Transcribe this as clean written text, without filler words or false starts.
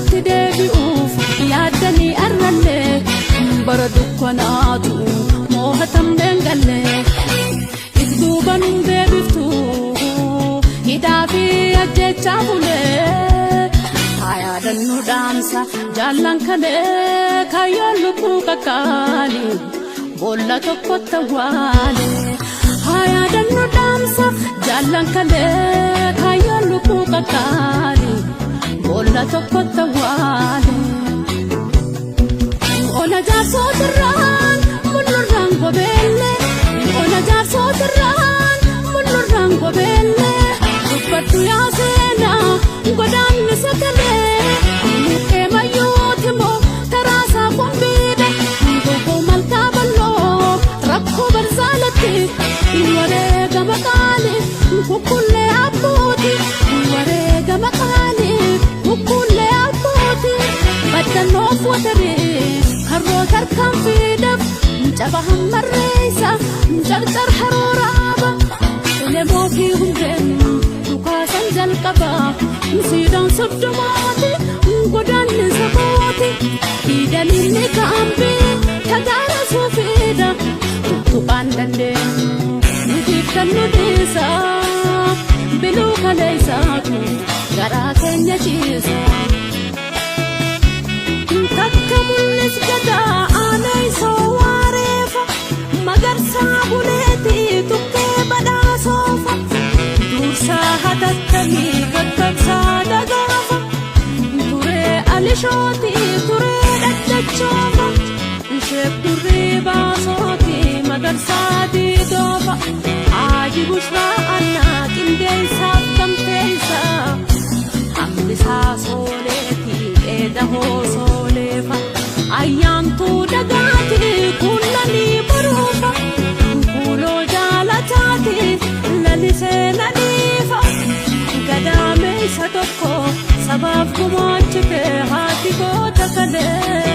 duubatti deebi'uuf yaaddanii arrallee bara dukkanaatu moohatamneen gallee ifduuban deebiftu hidhaa fi ajjechaa bulee haa yaadannu dhaamsa jaallan kalee kaayyoon lubbuu kakkaali boolla tokkotti awwaale haa yaadannu dhaamsa jaallan kalee kaayyoon lubbuu kakkaali boolla tokkotti awwaale ona jaarsootirraan mullurraan gobeelle ona jaarsootirraan mullurraan gobeelle dubbaddu yaa seenaa godaanni sagalee mukkee mayyuuti moo taraasaa qumbiidhe gobboo malkaa balloo rakkoo barzaalatti wareegama qaaliif kukkullee abbuuti wareegama qaaliif kukkullee abbuuti baddannoof wataree harroota harkaan fiidaf caba hammarreessa carcar haroораaba elemoo fi hundeen dhukaasan jalqaba siidaan soddomaati godaanni sabooti fiidaliinni kaambii tagaara suufiidha tuttuqaan dandeenyu nutiif kan nu dhiisa biluu kaleessaatu garaa keenya ciisa takka mul'is gadaa aanay soowareefa magarsaa buleeti tukkee badhaasoofa dursaa hatattamii kakkabsaa dagaafa turee alishooti turee dhaddachoofa isheef durrii baasooti magarsaa diidoofa aaji bushraa annaa qindeessaaf gamteessaa hambisaa sooleeti dheeda hoosoo ayyaantu dagaati kullanii baruufa kuuloo jaalataati lalisee nadiifa gadaame isa tokko sabaaf gumaachite haati goota kalee